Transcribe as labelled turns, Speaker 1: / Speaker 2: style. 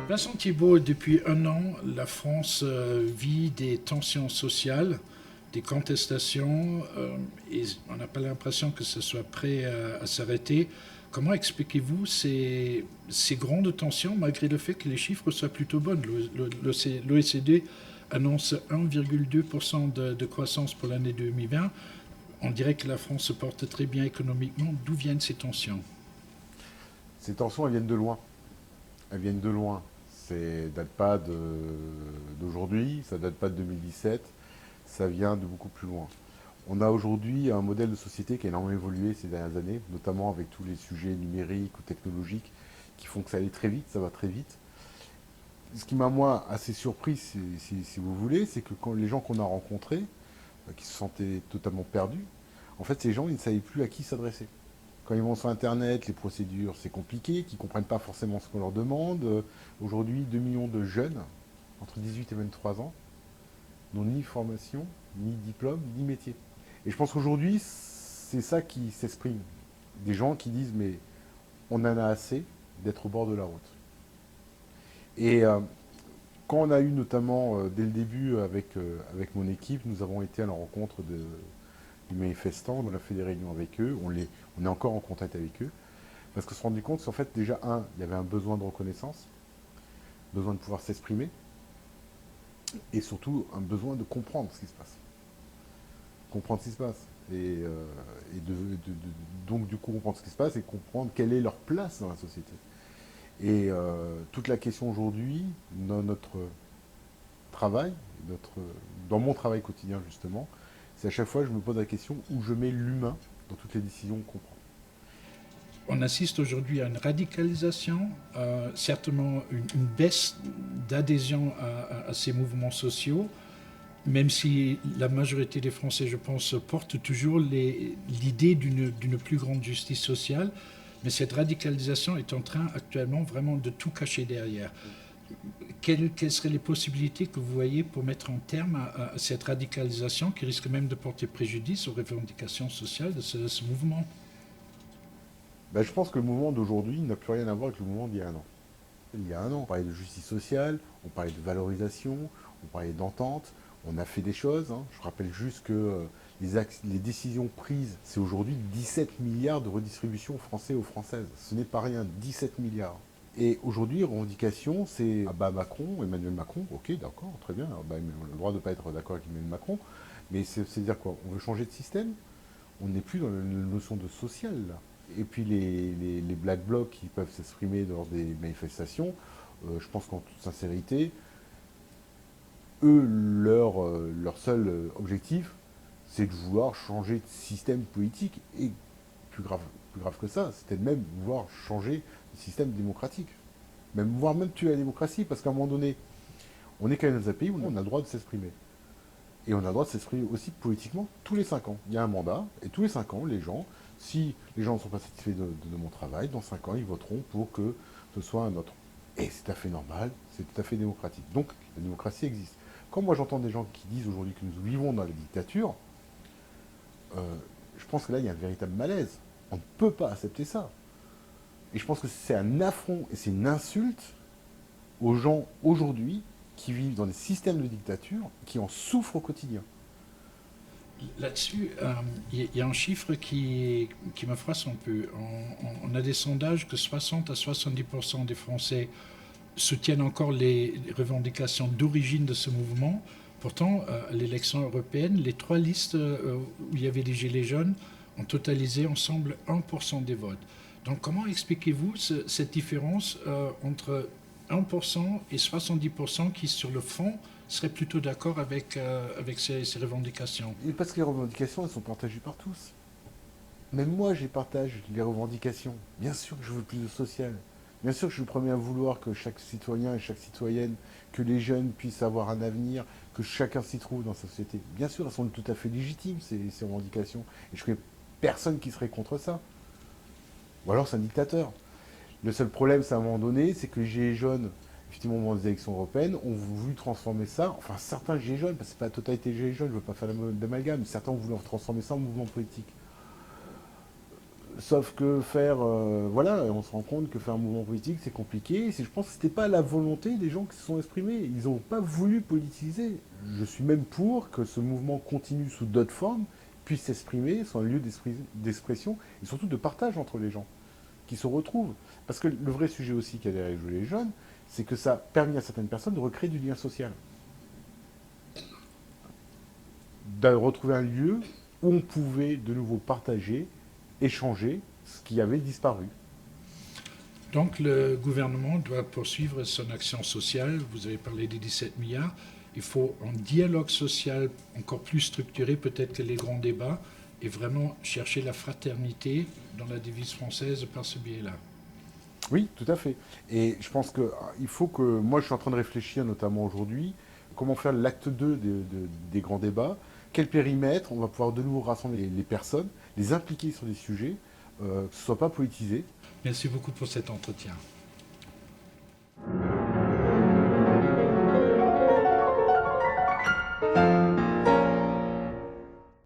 Speaker 1: Vincent Thibault, depuis un an, la France vit des tensions sociales, des contestations, et on n'a pas l'impression que ce soit prêt à s'arrêter. Comment expliquez-vous ces grandes tensions, malgré le fait que les chiffres soient plutôt bons? L'OECD annonce 1,2% de croissance pour l'année 2020. On dirait que la France se porte très bien économiquement. D'où viennent ces tensions?
Speaker 2: Ces tensions, elles viennent de loin. Elles viennent de loin. Date pas d'aujourd'hui, ça date pas de 2017, ça vient de beaucoup plus loin. On a aujourd'hui un modèle de société qui a énormément évolué ces dernières années, notamment avec tous les sujets numériques ou technologiques qui font que ça allait très vite, ça va très vite. Ce qui m'a, moi, assez surpris, si vous voulez, c'est que quand les gens qu'on a rencontrés, qui se sentaient totalement perdus, en fait, ces gens, ils ne savaient plus à qui s'adresser. Quand ils vont sur Internet, les procédures, c'est compliqué, qu'ils ne comprennent pas forcément ce qu'on leur demande. Aujourd'hui, 2 millions de jeunes, entre 18 et 23 ans, n'ont ni formation, ni diplôme, ni métier. Et je pense qu'aujourd'hui, c'est ça qui s'exprime. Des gens qui disent, mais on en a assez d'être au bord de la route. Et quand on a eu notamment, dès le début, avec mon équipe, nous avons été à la rencontre des manifestants, on a fait des réunions avec eux, on est encore en contact avec eux, parce qu'on se rendait compte qu'en fait, déjà, il y avait un besoin de reconnaissance, besoin de pouvoir s'exprimer, et surtout un besoin de comprendre ce qui se passe. Comprendre ce qui se passe. Donc, du coup, comprendre ce qui se passe et comprendre quelle est leur place dans la société. Et toute la question aujourd'hui, dans notre travail, dans mon travail quotidien justement, c'est à chaque fois je me pose la question où je mets l'humain dans toutes les décisions qu'on prend.
Speaker 1: On assiste aujourd'hui à une radicalisation, certainement une baisse d'adhésion à ces mouvements sociaux, même si la majorité des Français, je pense, portent toujours l'idée d'une plus grande justice sociale. Mais cette radicalisation est en train actuellement vraiment de tout cacher derrière. Quelles seraient les possibilités que vous voyez pour mettre un terme à cette radicalisation qui risque même de porter préjudice aux revendications sociales de ce mouvement?
Speaker 2: Ben, je pense que le mouvement d'aujourd'hui n'a plus rien à voir avec le mouvement d'il y a un an. Il y a un an, on parlait de justice sociale, on parlait de valorisation, on parlait d'entente, on a fait des choses. Hein. Je rappelle juste que les décisions prises, c'est aujourd'hui 17 milliards de redistribution aux Français et aux Françaises. Ce n'est pas rien, 17 milliards. Et aujourd'hui, revendication, c'est ah bah Macron, Emmanuel Macron, ok, d'accord, très bien, bah, on a le droit de ne pas être d'accord avec Emmanuel Macron, mais c'est-à-dire quoi? On veut changer de système? On n'est plus dans la notion de social, là. Et puis les Black Blocs qui peuvent s'exprimer lors des manifestations, je pense qu'en toute sincérité, eux, leur seul objectif, c'est de vouloir changer de système politique. Et plus grave que ça, c'était de même vouloir changer de système démocratique. Voire même tuer la démocratie, parce qu'à un moment donné, on est quand même dans un pays où on a le droit de s'exprimer. Et on a le droit de s'exprimer aussi politiquement tous les 5 ans. Il y a un mandat, et tous les 5 ans, les gens, si les gens ne sont pas satisfaits de mon travail, dans 5 ans, ils voteront pour que ce soit un autre. Et c'est tout à fait normal, c'est tout à fait démocratique. Donc, la démocratie existe. Quand moi j'entends des gens qui disent aujourd'hui que nous vivons dans la dictature, je pense que là, il y a un véritable malaise. On ne peut pas accepter ça. Et je pense que c'est un affront et c'est une insulte aux gens aujourd'hui qui vivent dans des systèmes de dictature, qui en souffrent au quotidien.
Speaker 1: Là-dessus, il y a un chiffre qui me froisse un peu. On a des sondages que 60 à 70% des Français soutiennent encore les revendications d'origine de ce mouvement. Pourtant, à l'élection européenne, les trois listes où il y avait les Gilets jaunes ont totalisé ensemble 1% des votes. Donc comment expliquez-vous cette différence entre 1% et 70% qui, sur le fond, seraient plutôt d'accord avec ces revendications?
Speaker 2: Et parce que les revendications, elles sont partagées par tous. Même moi, je partage les revendications. Bien sûr que je veux plus de social. Bien sûr que je suis le premier à vouloir que chaque citoyen et chaque citoyenne, que les jeunes puissent avoir un avenir, que chacun s'y trouve dans sa société. Bien sûr, elles sont tout à fait légitimes, ces revendications. Et je connais personne qui serait contre ça. Ou alors c'est un dictateur. Le seul problème, c'est à un moment donné, c'est que les Gilets jaunes, effectivement, au moment des élections européennes, ont voulu transformer ça, enfin certains Gilets jaunes, parce que c'est pas la totalité des Gilets jaunes, je ne veux pas faire d'amalgame, mais certains ont voulu transformer ça en mouvement politique. Sauf que voilà, on se rend compte que faire un mouvement politique, c'est compliqué. Je pense que c'était pas la volonté des gens qui se sont exprimés. Ils n'ont pas voulu politiser. Je suis même pour que ce mouvement continue sous d'autres formes, puisse s'exprimer, soit un lieu d'expression et surtout de partage entre les gens qui se retrouvent. Parce que le vrai sujet aussi qu'il y a derrière les Gilets jaunes, c'est que ça a permis à certaines personnes de recréer du lien social. De retrouver un lieu où on pouvait de nouveau partager, échanger ce qui avait disparu.
Speaker 1: Donc le gouvernement doit poursuivre son action sociale. Vous avez parlé des 17 milliards. Il faut un dialogue social encore plus structuré peut-être que les grands débats et vraiment chercher la fraternité dans la devise française par ce biais-là.
Speaker 2: Oui, tout à fait. Et je pense qu'il faut que... Moi, je suis en train de réfléchir, notamment aujourd'hui, comment faire l'acte 2 des grands débats, quel périmètre on va pouvoir de nouveau rassembler les personnes, les impliquer sur des sujets, que ce ne soit pas politisé.
Speaker 1: Merci beaucoup pour cet entretien.